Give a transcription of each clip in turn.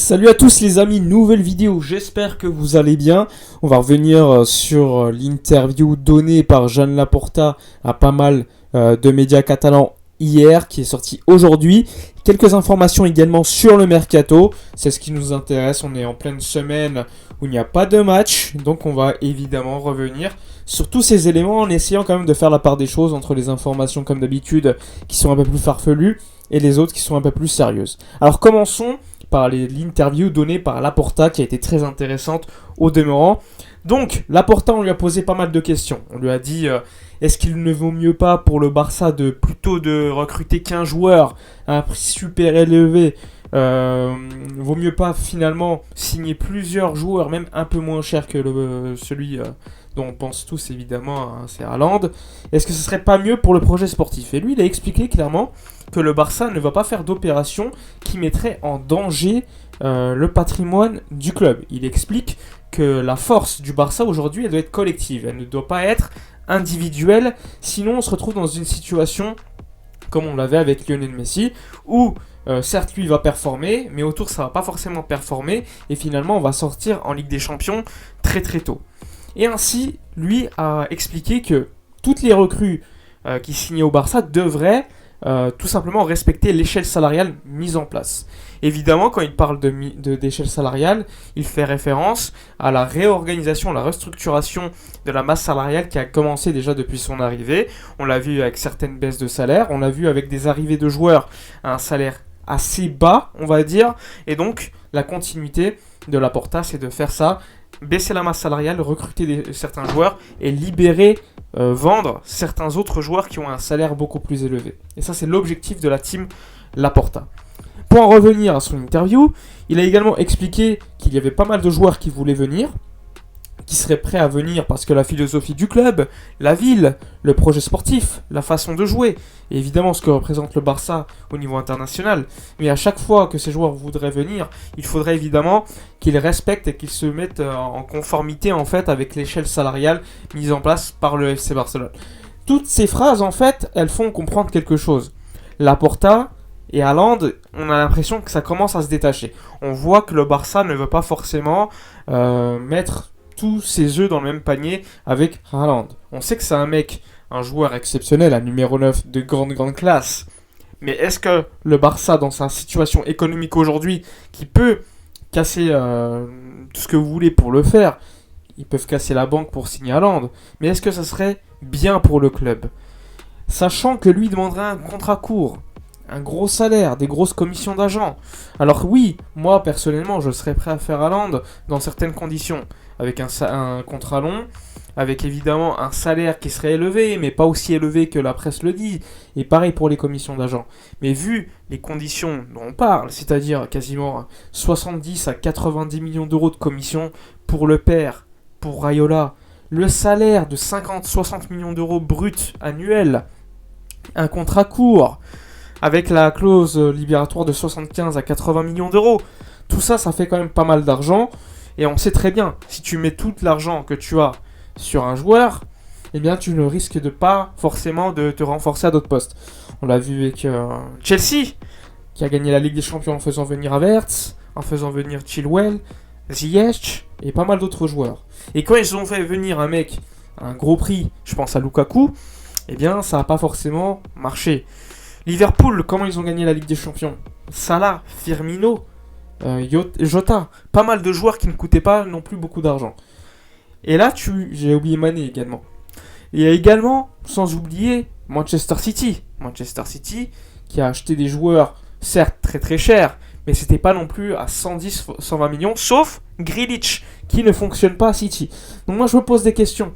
Salut à tous les amis, nouvelle vidéo, j'espère que vous allez bien. On va revenir sur l'interview donnée par Joan Laporta à pas mal de médias catalans hier, qui est sorti aujourd'hui. Quelques informations également sur le mercato, c'est ce qui nous intéresse, on est en pleine semaine où il n'y a pas de match, donc on va évidemment revenir sur tous ces éléments en essayant quand même de faire la part des choses entre les informations comme d'habitude qui sont un peu plus farfelues et les autres qui sont un peu plus sérieuses. Alors commençons par l'interview donnée par Laporta qui a été très intéressante au demeurant. Donc Laporta, on lui a posé pas mal de questions. On lui a dit est-ce qu'il ne vaut mieux pas pour le Barça plutôt de recruter qu'un joueur à un prix super élevé, vaut mieux pas finalement signer plusieurs joueurs, même un peu moins cher que celui dont on pense tous évidemment, hein, c'est Haaland. Est-ce que ce serait pas mieux pour le projet sportif? Et lui, il a expliqué clairement que le Barça ne va pas faire d'opération qui mettrait en danger le patrimoine du club. Il explique que la force du Barça aujourd'hui, elle doit être collective, elle ne doit pas être individuelle, sinon on se retrouve dans une situation comme on l'avait avec Lionel Messi, où certes lui va performer, mais autour ça va pas forcément performer, et finalement on va sortir en Ligue des Champions très très tôt. Et ainsi, lui a expliqué que toutes les recrues qui signaient au Barça devraient tout simplement respecter l'échelle salariale mise en place. Évidemment, quand il parle d'échelle salariale, il fait référence à la réorganisation, la restructuration de la masse salariale qui a commencé déjà depuis son arrivée. On l'a vu avec certaines baisses de salaire, on l'a vu avec des arrivées de joueurs à un salaire assez bas, on va dire, et donc la continuité de Laporta, c'est de faire ça, baisser la masse salariale, recruter certains joueurs et libérer, vendre certains autres joueurs qui ont un salaire beaucoup plus élevé. Et ça, c'est l'objectif de la team Laporta. Pour en revenir à son interview, il a également expliqué qu'il y avait pas mal de joueurs qui voulaient venir, qui seraient prêts à venir parce que la philosophie du club, la ville, le projet sportif, la façon de jouer, et évidemment ce que représente le Barça au niveau international. Mais à chaque fois que ces joueurs voudraient venir, il faudrait évidemment qu'ils respectent et qu'ils se mettent en conformité en fait avec l'échelle salariale mise en place par le FC Barcelone. Toutes ces phrases en fait, elles font comprendre quelque chose. Laporta et Haaland, on a l'impression que ça commence à se détacher. On voit que le Barça ne veut pas forcément mettre tous ses œufs dans le même panier avec Haaland. On sait que c'est un joueur exceptionnel, un numéro 9 de grande classe. Mais est-ce que le Barça, dans sa situation économique aujourd'hui, qui peut casser tout ce que vous voulez pour le faire, ils peuvent casser la banque pour signer Haaland, mais est-ce que ça serait bien pour le club? Sachant que lui demanderait un contrat court, un gros salaire, des grosses commissions d'agents. Alors oui, moi personnellement, je serais prêt à faire Haaland dans certaines conditions, avec un contrat long, avec évidemment un salaire qui serait élevé, mais pas aussi élevé que la presse le dit, et pareil pour les commissions d'agents. Mais vu les conditions dont on parle, c'est-à-dire quasiment 70 à 90 millions d'euros de commissions pour le père, pour Raiola, le salaire de 50-60 millions d'euros bruts annuels, un contrat court, avec la clause libératoire de 75 à 80 millions d'euros, tout ça, ça fait quand même pas mal d'argent. Et on sait très bien, si tu mets tout l'argent que tu as sur un joueur, eh bien tu ne risques de pas forcément de te renforcer à d'autres postes. On l'a vu avec Chelsea, qui a gagné la Ligue des Champions en faisant venir Havertz, en faisant venir Chilwell, Ziyech et pas mal d'autres joueurs. Et quand ils ont fait venir un mec à un gros prix, je pense à Lukaku, eh bien ça n'a pas forcément marché. Liverpool, comment ils ont gagné la Ligue des Champions? Salah, Firmino, Jota, pas mal de joueurs qui ne coûtaient pas non plus beaucoup d'argent. Et là, j'ai oublié Mané également. Il y a également, sans oublier, Manchester City. Manchester City qui a acheté des joueurs, certes très très chers, mais c'était pas non plus à 110-120 millions, sauf Grealish, qui ne fonctionne pas à City. Donc moi je me pose des questions.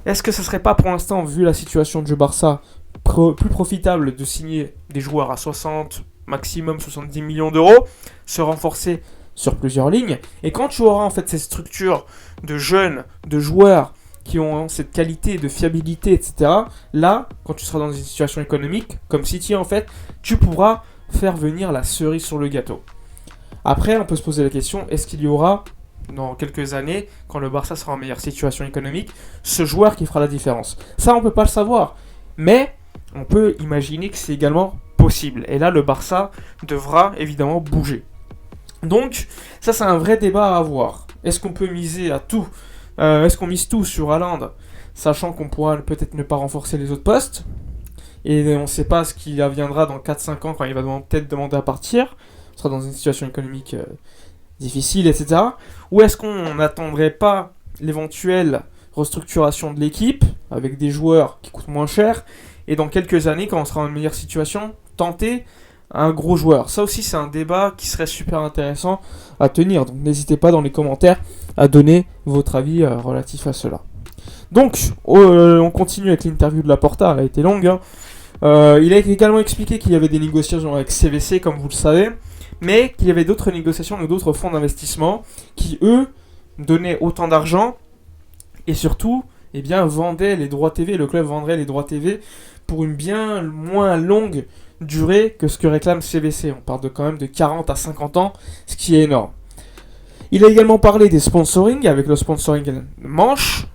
Est-ce que ce serait pas pour l'instant, vu la situation du Barça, plus profitable de signer des joueurs à 60, maximum 70 millions d'euros, se renforcer sur plusieurs lignes, et quand tu auras en fait cette structure de jeunes, de joueurs qui ont cette qualité de fiabilité, etc., là, quand tu seras dans une situation économique, comme City en fait, tu pourras faire venir la cerise sur le gâteau. Après, on peut se poser la question, est-ce qu'il y aura, dans quelques années, quand le Barça sera en meilleure situation économique, ce joueur qui fera la différence? Ça, on peut pas le savoir, mais on peut imaginer que c'est également possible. Et là, le Barça devra évidemment bouger. Donc, ça c'est un vrai débat à avoir. Est-ce qu'on peut miser à tout Est-ce qu'on mise tout sur Haaland, sachant qu'on pourra peut-être ne pas renforcer les autres postes, et on ne sait pas ce qu'il adviendra dans 4-5 ans quand il va peut-être demander à partir, on sera dans une situation économique difficile, etc. Ou est-ce qu'on n'attendrait pas l'éventuelle restructuration de l'équipe, avec des joueurs qui coûtent moins cher, et dans quelques années, quand on sera en meilleure situation, tenter un gros joueur. Ça aussi, c'est un débat qui serait super intéressant à tenir. Donc n'hésitez pas dans les commentaires à donner votre avis relatif à cela. Donc, on continue avec l'interview de Laporta. Elle a été longue. Hein. Il a également expliqué qu'il y avait des négociations avec CVC, comme vous le savez, mais qu'il y avait d'autres négociations avec d'autres fonds d'investissement qui, eux, donnaient autant d'argent et surtout, eh bien, vendaient les droits TV. Le club vendrait les droits TV pour une bien moins longue durée que ce que réclame CVC. On parle quand même de 40 à 50 ans, ce qui est énorme. Il a également parlé des sponsoring, avec le sponsoring manche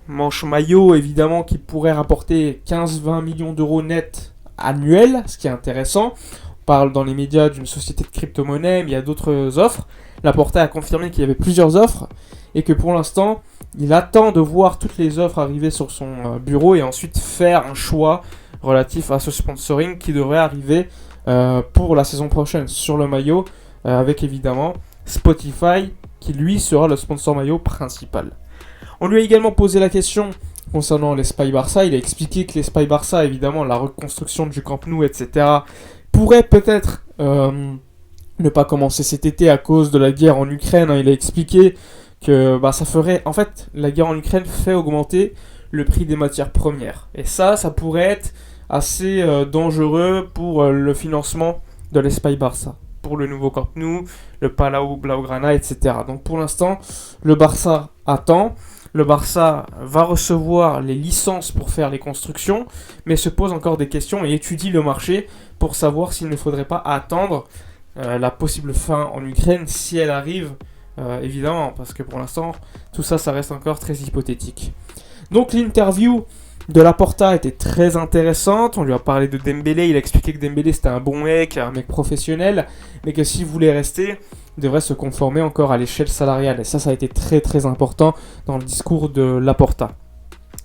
maillot évidemment qui pourrait rapporter 15-20 millions d'euros net annuels, ce qui est intéressant. On parle dans les médias d'une société de crypto-monnaie, mais il y a d'autres offres. Laporta a confirmé qu'il y avait plusieurs offres et que pour l'instant, il attend de voir toutes les offres arriver sur son bureau et ensuite faire un choix relatif à ce sponsoring qui devrait arriver pour la saison prochaine sur le maillot, avec évidemment Spotify qui lui sera le sponsor maillot principal. On lui a également posé la question concernant l'Espagne Barça. Il a expliqué que l'Espagne Barça, évidemment, la reconstruction du Camp Nou, etc., pourrait peut-être ne pas commencer cet été à cause de la guerre en Ukraine. Il a expliqué que ça ferait... En fait, la guerre en Ukraine fait augmenter le prix des matières premières. Et ça pourrait être assez dangereux pour le financement de l'Espagne Barça, pour le nouveau Camp Nou, le Palau Blaugrana, etc. Donc pour l'instant, le Barça attend. Le Barça va recevoir les licences pour faire les constructions, mais se pose encore des questions et étudie le marché pour savoir s'il ne faudrait pas attendre la possible fin en Ukraine si elle arrive, évidemment, parce que pour l'instant, tout ça reste encore très hypothétique. Donc l'interview de Laporta était très intéressante. On lui a parlé de Dembélé. Il a expliqué que Dembélé c'était un bon mec, un mec professionnel, mais que s'il voulait rester, il devrait se conformer encore à l'échelle salariale. Et ça a été très très important dans le discours de Laporta.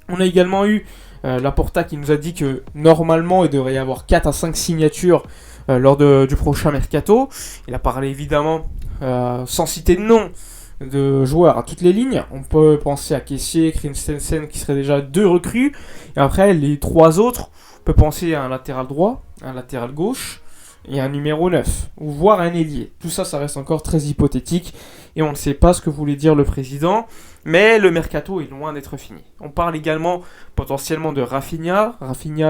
On a également eu Laporta qui nous a dit que normalement il devrait y avoir 4 à 5 signatures lors du prochain mercato. Il a parlé évidemment, sans citer de nom, de joueurs à toutes les lignes. On peut penser à Kessié, Christensen qui seraient déjà 2 recrues. Et après, les 3 autres, on peut penser à un latéral droit, un latéral gauche et un numéro 9, ou voire un ailier. Tout ça reste encore très hypothétique et on ne sait pas ce que voulait dire le président. Mais le mercato est loin d'être fini. On parle également potentiellement de Rafinha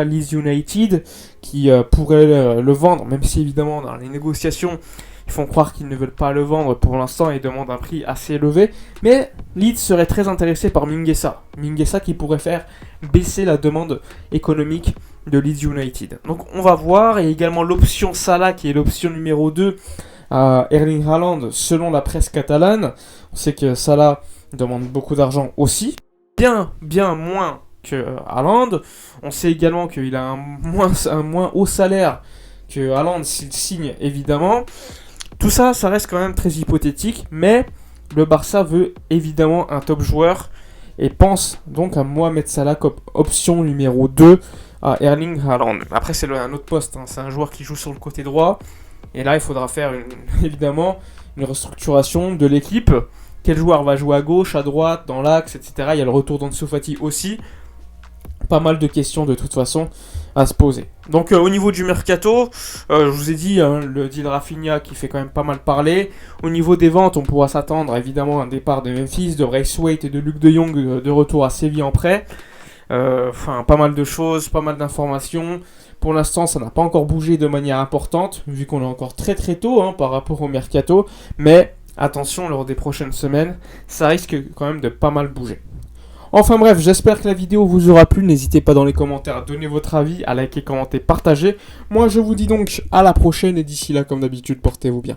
Leeds United, qui pourrait le vendre, même si évidemment dans les négociations, ils font croire qu'ils ne veulent pas le vendre pour l'instant et demandent un prix assez élevé. Mais Leeds serait très intéressé par Mingueza qui pourrait faire baisser la demande économique de Leeds United. Donc on va voir. Et également l'option Salah qui est l'option numéro 2 à Erling Haaland selon la presse catalane. On sait que Salah demande beaucoup d'argent aussi. Bien moins que Haaland. On sait également qu'il a un moins haut salaire que Haaland s'il signe évidemment. Tout ça reste quand même très hypothétique, mais le Barça veut évidemment un top joueur et pense donc à Mohamed Salah comme option numéro 2 à Erling Haaland. Après, c'est un autre poste, hein. C'est un joueur qui joue sur le côté droit, et là, il faudra faire évidemment une restructuration de l'équipe. Quel joueur va jouer à gauche, à droite, dans l'axe, etc. Il y a le retour d'Ansu Fati aussi. Pas mal de questions de toute façon à se poser. Donc au niveau du mercato, je vous ai dit le deal Rafinha qui fait quand même pas mal parler. Au niveau des ventes, on pourra s'attendre évidemment à un départ de Memphis, de Braithwaite et de Luc de Jong de retour à Séville en prêt. Pas mal de choses, pas mal d'informations. Pour l'instant, ça n'a pas encore bougé de manière importante, vu qu'on est encore très très tôt par rapport au mercato. Mais attention, lors des prochaines semaines, ça risque quand même de pas mal bouger. Enfin bref, j'espère que la vidéo vous aura plu. N'hésitez pas dans les commentaires à donner votre avis, à liker, commenter, partager. Moi je vous dis donc à la prochaine et d'ici là comme d'habitude, portez-vous bien.